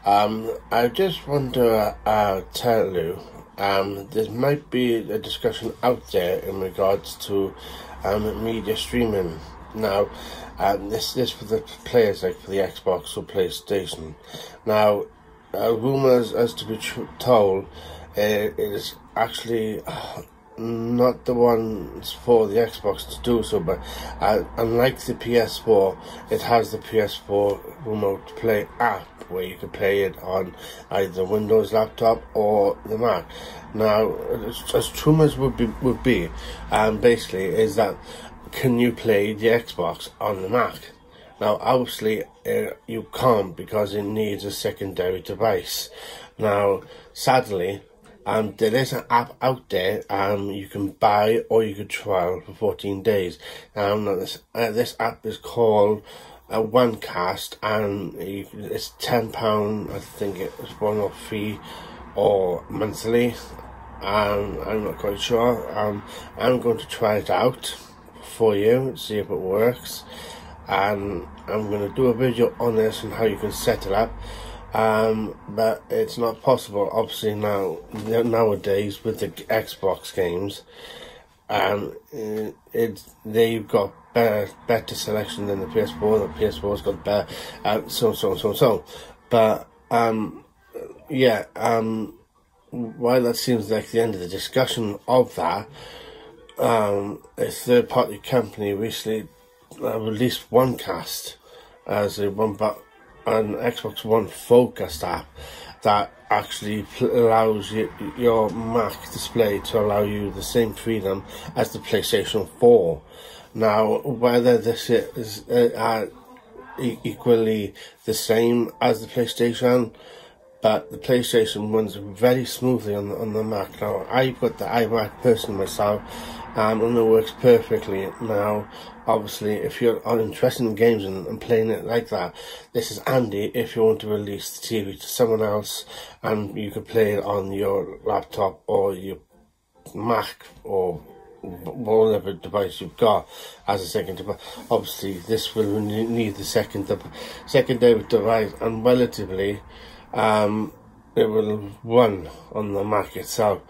I just want to tell you, there might be a discussion out there in regards to media streaming. Now, this is for the players, like for the Xbox or PlayStation. Now, rumours as to be told, it is actually not the ones for the Xbox to do so, but unlike the PS4, it has the PS4 remote play app where you can play it on either Windows laptop or the Mac. Now, as rumours would be, basically is that can you play the Xbox on the Mac? Now, obviously, you can't because it needs a secondary device. Now, sadly, there is an app out there you can buy or you could trial for 14 days. Now this app is called Onecast, and it's £10. I think it's one-off fee or monthly. I'm not quite sure. I'm going to try it out for you, see if it works, and I'm going to do a video on this and how you can set it up. But it's not possible, obviously, nowadays with the Xbox games. They've got better selection than the PS4. The PS4's got better, so. But yeah. While that seems like the end of the discussion of that, a third-party company recently released Onecast as an Xbox One focused app that actually allows your Mac display to allow you the same freedom as the PlayStation 4. Now, whether this is equally the same as the PlayStation, but the PlayStation runs very smoothly on the Mac. Now, I've got the iMac personally myself, and it works perfectly. Now, obviously, if you're interested in games and playing it like that, this is handy if you want to release the TV to someone else, and you can play it on your laptop or your Mac or whatever device you've got as a second device. Obviously, this will need the secondary device, and relatively, it will run on the Mac itself.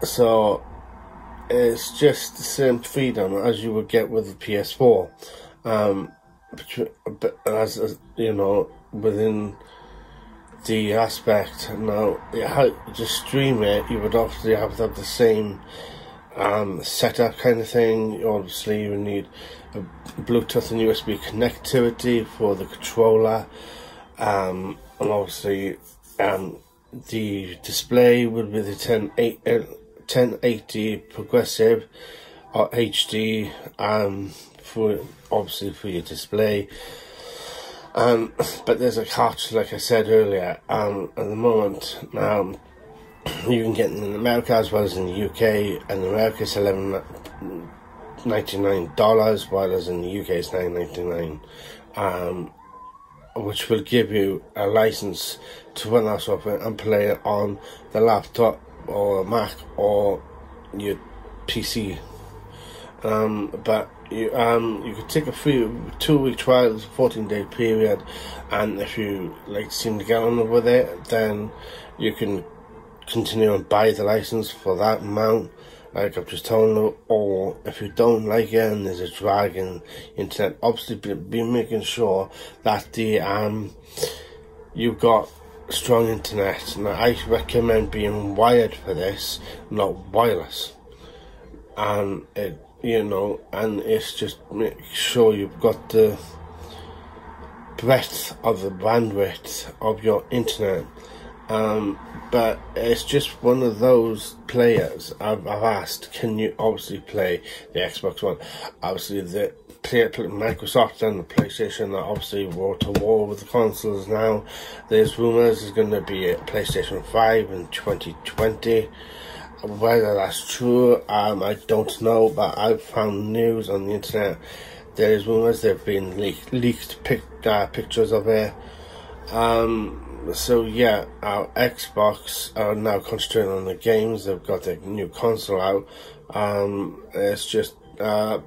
So it's just the same freedom as you would get with the PS4. But as you know, within the aspect now, how to stream it, you would obviously have to have the same setup kind of thing. Obviously, you need a Bluetooth and USB connectivity for the controller. And obviously, the display would be the 1080 progressive or HD, for your display. But there's a catch, like I said earlier. At the moment, you can get it in America as well as in the UK. And in America, it's $11.99, while as in the UK, it's $9.99. Which will give you a license to run that software and play it on the laptop or Mac or your PC. But you could take a free 2-week trial, 14-day period, and if you seem to get on with it, then you can continue and buy the license for that amount, like I've just told you. Or if you don't like it and there's a drag in internet, obviously be making sure that you've got strong internet. Now, I recommend being wired for this, not wireless. And it's just make sure you've got the breadth of the bandwidth of your internet. But it's just one of those players. I've asked, can you obviously play the Xbox One? Obviously, the Microsoft and the PlayStation are obviously war to war with the consoles now. There's rumours there's going to be a PlayStation 5 in 2020. Whether that's true, I don't know, but I've found news on the internet. There is rumours there have been leaked pictures of it. So yeah, our Xbox are now concentrating on the games. They've got their new console out. It's just a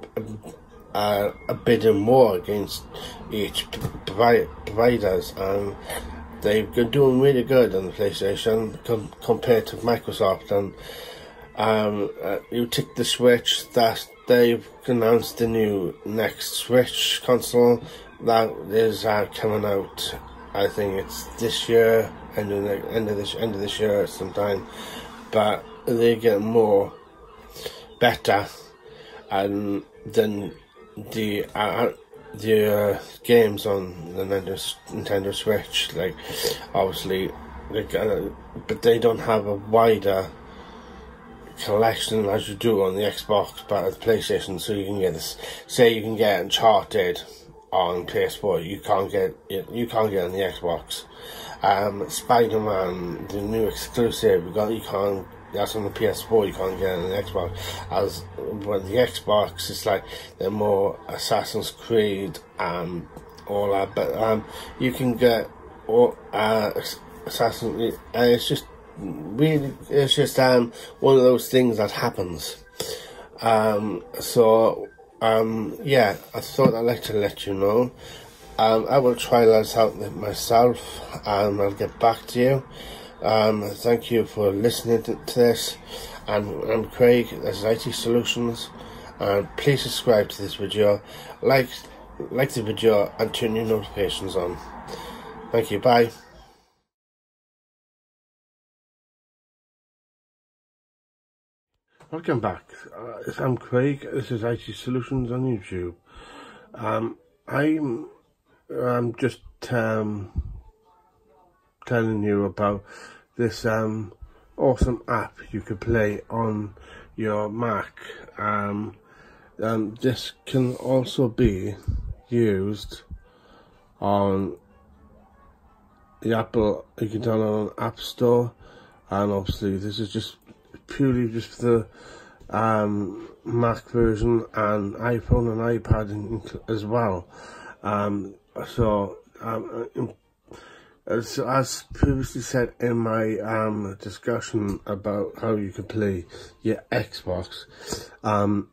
bidding war against each providers. they've been doing really good on the PlayStation compared to Microsoft. And you take the Switch, that they've announced the new next Switch console that is coming out. I think it's this year, end of this year sometime. But they get better and than the games on the Nintendo Switch. Like, obviously, but they don't have a wider collection as you do on the Xbox, but the PlayStation. So you can get this. Say you can get Uncharted on PS4. You can't get it on the Xbox. Spider-Man, the new exclusive, you can't. That's on the PS4. You can't get it on the Xbox. But the Xbox, it's like they're more Assassin's Creed, all that. But you can get all Assassin's. It's just really, it's just one of those things that happens. Yeah, I thought I'd like to let you know. I will try that out myself, and I'll get back to you. Thank you for listening to this, and I'm Craig, this is IT Solutions, and please subscribe to this video, like the video, and turn your notifications on. Thank you, bye. Welcome back. I'm Craig, this is IT Solutions on YouTube. I'm just telling you about this awesome app you could play on your Mac. This can also be used on the Apple. You can download on App Store, and obviously this is just purely just for the Mac version, and iPhone and iPad as well. As previously said in my discussion about how you can play your Xbox, I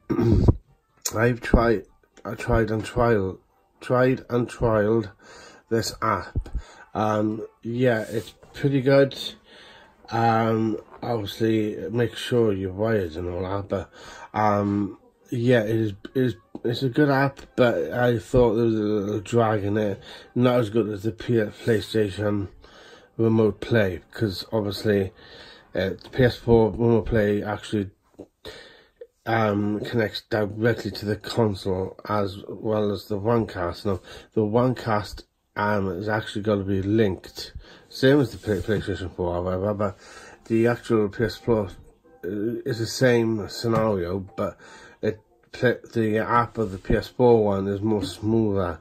tried and trialed this app. Yeah, it's pretty good. Obviously make sure you're wired and all that, but yeah, it's a good app, but I thought there was a little drag in it. Not as good as the PlayStation Remote Play, because obviously the PS4 Remote Play actually connects directly to the console as well as the Onecast. Now, the Onecast is actually going to be linked, same as the PlayStation 4, however, but the actual PS4 is the same scenario, but the app of the PS4 one is more smoother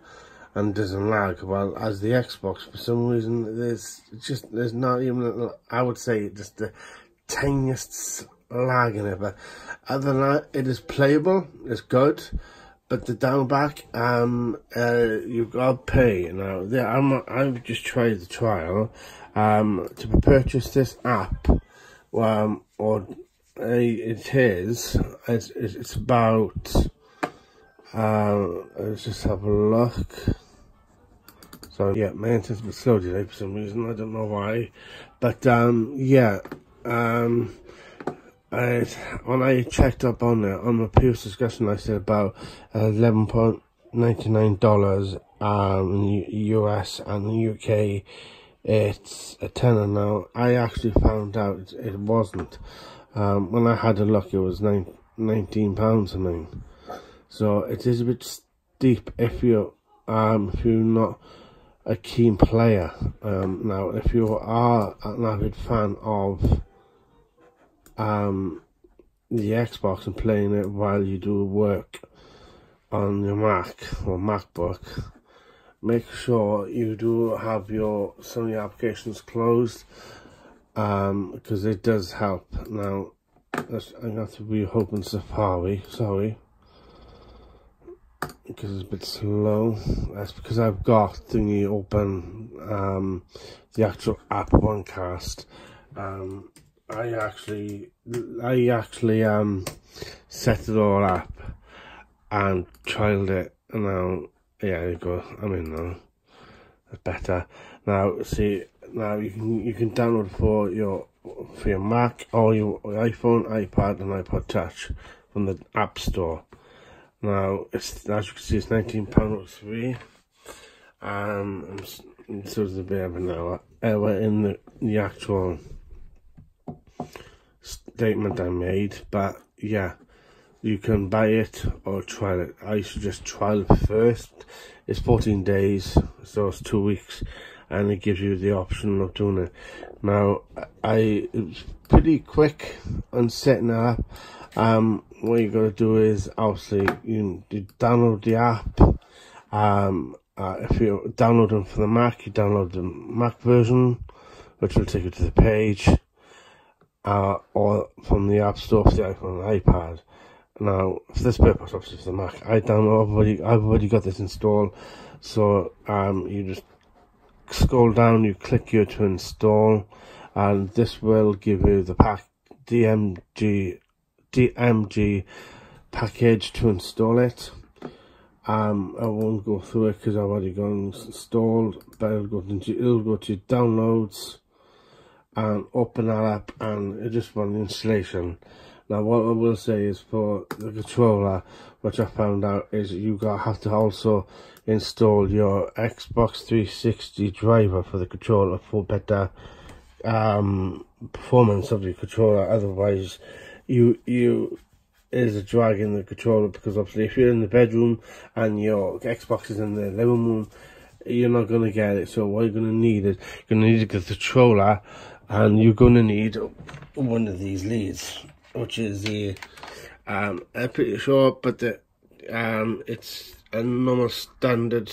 and doesn't lag, well as the Xbox, for some reason there's not even, I would say, just the tiniest lag in it. But other than that, it is playable, it's good. But the down back, you've got to pay. Now, I've just tried the trial. To purchase this app, it's about, let's just have a look. So yeah, my internet's a bit slow today for some reason, I don't know why. But yeah, when I checked up on it, on my previous discussion, I said about $11.99 in the US, and the UK it's a tenner. Now, I actually found out it wasn't. When I had a look, it was £19 something. So it is a bit steep if you're not a keen player. Now, if you are an avid fan of the Xbox and playing it while you do work on your Mac or MacBook, make sure you do have some of your applications closed, because it does help. Now, I'm going to be open Safari, sorry, because it's a bit slow. That's because I've got thingy open, the actual app Onecast. I actually set it all up and trialed it, and now, yeah, there you go, I'm in now. That's better. Now, see, now you can download for your Mac or your iPhone, iPad, and iPod Touch from the App Store. Now, as you can see, it's £19.03. So there's a bit of an error in the actual statement I made, but yeah, you can buy it or trial it. I suggest trial it first. It's 14 days, so it's 2 weeks, and it gives you the option of doing it. Now, it's pretty quick on setting it up. What you got to do is, obviously, you download the app. If you're downloading for the Mac, you download the Mac version, which will take you to the page, or from the App Store for the iPhone and iPad. Now, for this purpose, obviously for the Mac, I've already got this installed. So you just scroll down, you click here to install, and this will give you the DMG package to install it. I won't go through it because I've already got it installed, but it'll go to downloads and open that up, and it just runs the installation. Now, what I will say is for the controller, which I found out is you have to also install your Xbox 360 driver for the controller for better performance of the controller. Otherwise, is a drag in the controller, because obviously if you're in the bedroom and your Xbox is in the living room, you're not going to get it. So what you're going to need is you're going to need the controller, and you're going to need one of these leads, which is the I'm pretty sure, but it's a normal standard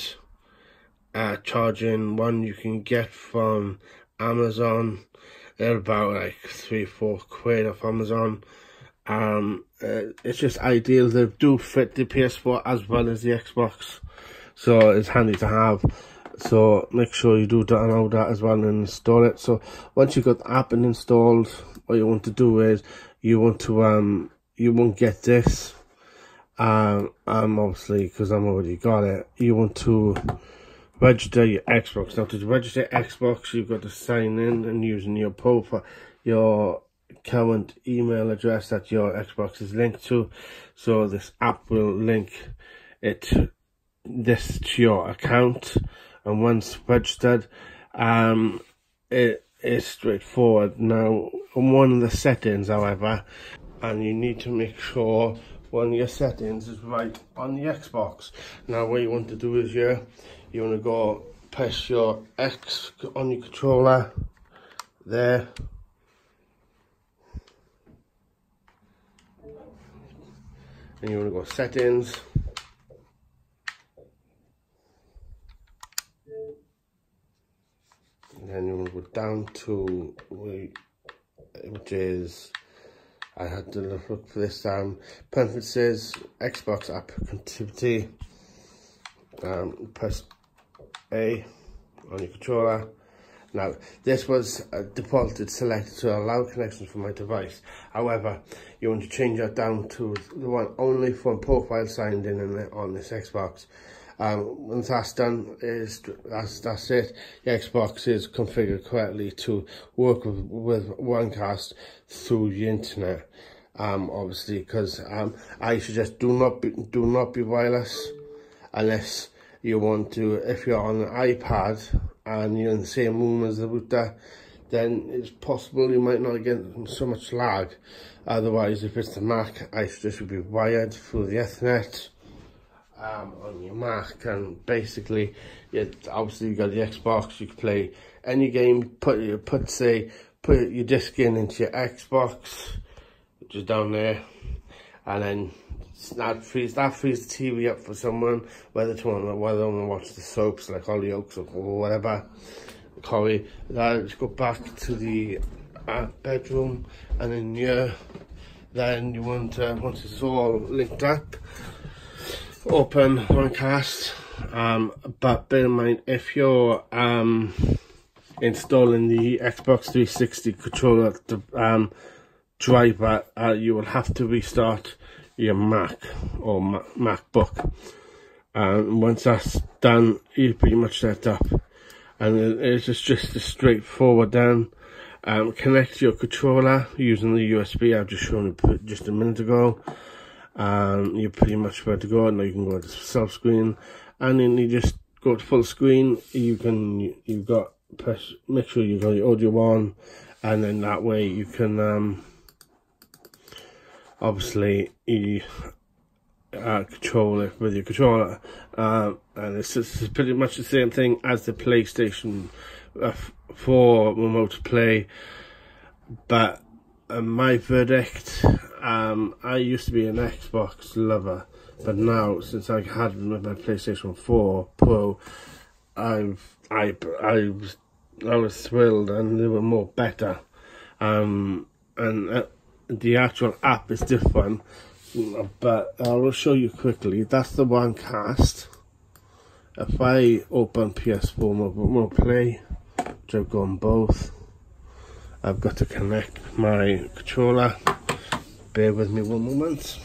charging one you can get from Amazon. They're about like £3-4 off Amazon. It's just ideal. They do fit the PS4 as well as the Xbox, so it's handy to have. So make sure you do download that as well and install it. So once you've got the app installed, what you want to do is you won't get this. Obviously, because I'm already got it, you want to register your Xbox. Now, to register Xbox, you've got to sign in and using your profile, your current email address that your Xbox is linked to. So this app will link to your account, and once registered, it is straightforward. Now, on one of the settings, however, and you need to make sure one of your settings is right on the Xbox. Now, what you want to do is you want to go press your X on your controller there, and you want to go settings, and then you want to go down to which is, I had to look for this, preferences, Xbox app connectivity, press A on your controller. Now, this was defaulted selected to allow connection from my device. However, you want to change that down to the one only from profile signed in on this Xbox. Once that's done, that's it. The Xbox is configured correctly to work with Onecast through the internet. Obviously, because I suggest do not be wireless unless you want to. If you're on an iPad and you're in the same room as the router, then it's possible you might not get so much lag. Otherwise, if it's the Mac, I suggest you be wired through the Ethernet on your Mac, and basically, obviously you got the Xbox. You can play any game. Put your disc into your Xbox, which is down there, and then that frees the TV up for someone, whether they want to watch the soaps like Hollyoaks or whatever. Corey, just go back to the bedroom, and then you want once it's all linked up, open Onecast. But bear in mind, if you're installing the Xbox 360 controller driver, you will have to restart your Mac or MacBook. Once that's done, you're pretty much set up. and it's just a straightforward then. Connect your controller using the USB I've just shown you just a minute ago. You're pretty much ready to go. Now you can go to self screen, and then you just go to full screen. Make sure you got your audio on, and then that way you can obviously control it with your controller, and it's pretty much the same thing as the PlayStation 4 remote play. But my verdict, I used to be an Xbox lover, but now since I had my PlayStation 4 Pro, I was thrilled, and they were more better. And the actual app is different, but I will show you quickly. That's the Onecast. If I open PS4 mobile play, which I've gone both, I've got to connect my controller. Bear with me one moment.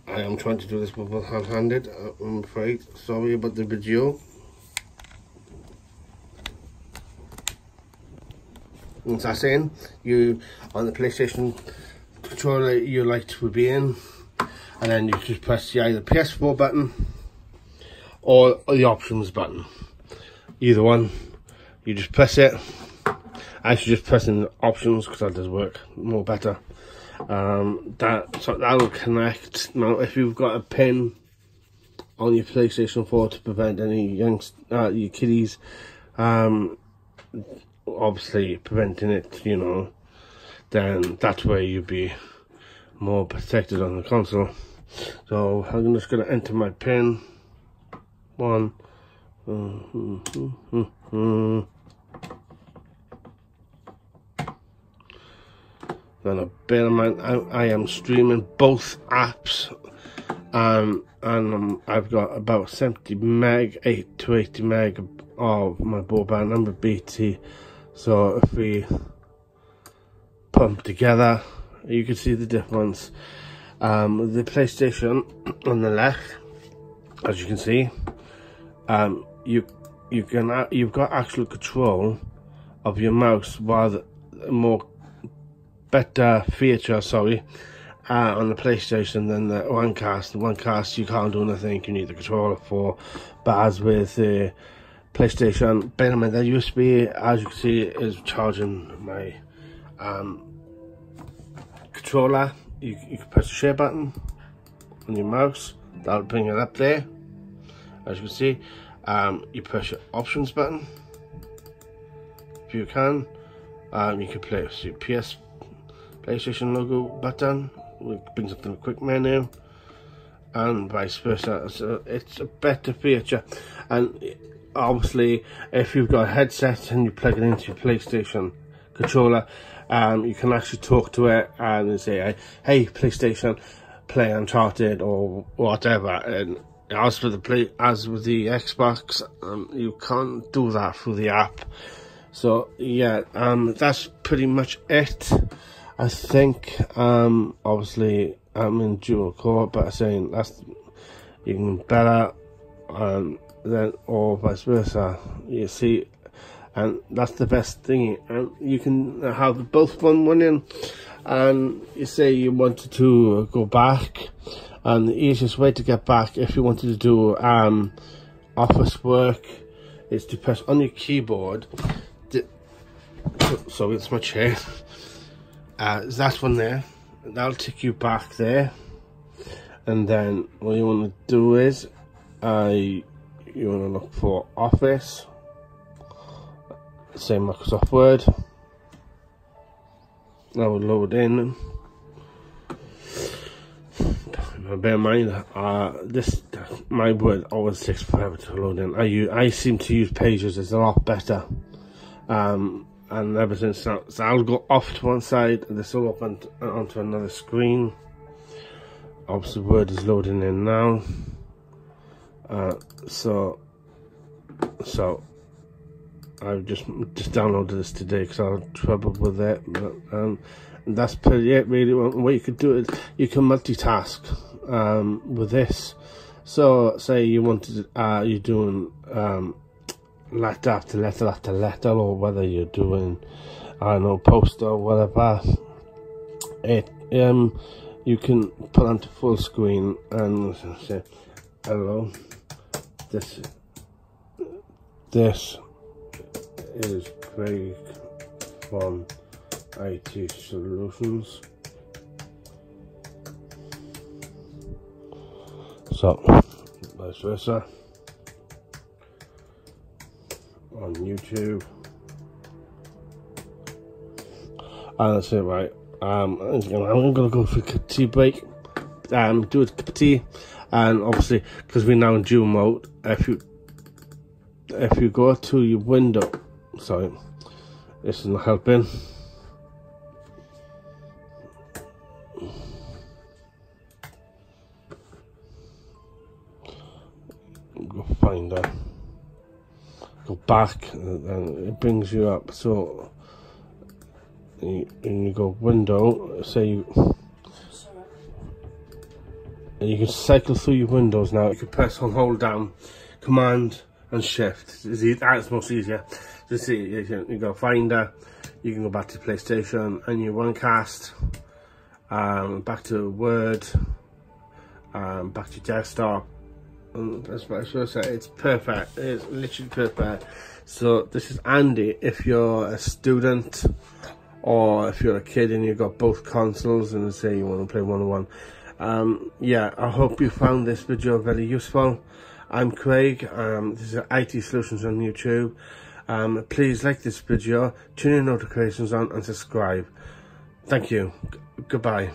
I am trying to do this with one-handed, I'm afraid. Sorry about the video. Once that's in, you on the PlayStation controller your light will be in, and then you just press either PS4 button or the options button. Either one, you just press it. I should just press in the options because that does work more better. That'll connect. Now if you've got a pin on your PlayStation 4 to prevent any your kiddies obviously preventing it, you know, then that's where you'd be more protected on the console. So I'm just going to enter my pin. One. Then bear in mind, I am streaming both apps, and I've got about 70 meg, 8 to 80 meg of my broadband number BT. So if we put them together, you can see the difference. The PlayStation on the left, as you can see, you've got actual control of your mouse, while the better feature, on the PlayStation than the Onecast. The Onecast you can't do nothing, you need the controller for. But as with the PlayStation, bear in mind that USB, as you can see, is charging my controller. You can press the share button on your mouse, that'll bring it up there. As you can see, you press your options button if you can. You can play with your PlayStation logo button, which brings up the quick menu, and vice versa. So it's a better feature. And obviously, if you've got a headset and you plug it into your PlayStation controller, you can actually talk to it and say, "Hey, PlayStation, play Uncharted" or whatever. And as with the Xbox, you can't do that through the app. So yeah, that's pretty much it. I think obviously I'm in dual core, but I'm saying that's even better, then or vice versa. You see, and that's the best thing. And you can have both one in, and you say you wanted to go back, and the easiest way to get back, if you wanted to do office work, is to press on your keyboard. So it's my chair. That one there, that'll take you back there, and then what you want to do is you want to look for Office, say Microsoft Word. That will load in. Bear in mind, my Word always takes forever to load in. I seem to use Pages, it's a lot better. And everything, so I'll go off to one side, and this will open onto another screen. Obviously, Word is loading in now. So I've just downloaded this today because I had trouble with it, but that's pretty it really. What you could do is you can multitask with this. So say you wanted you're doing letter after letter after letter, or whether you're doing, I don't know, post or whatever, you can put onto full screen and say, hello, this is Craig from IT Solutions. So vice versa on YouTube. And that's it, right? I'm gonna go for a cup of tea break. Do a cup of tea, and obviously because we're now in dual mode, if you go to your window, sorry, this is not helping. Go find her, go back, and it brings you up. So you go window, say you can cycle through your windows now. You can press and hold down Command and Shift. That's most easier. You see, you go Finder, you can go back to PlayStation and your Onecast, back to Word, back to desktop. And that's what I should say. It's perfect. It's literally perfect. So this is handy if you're a student, or if you're a kid and you've got both consoles and say you want to play one-on-one. Yeah, I hope you found this video very useful. I'm Craig. This is IT Solutions on YouTube. Please like this video, turn your notifications on and subscribe. Thank you. Goodbye.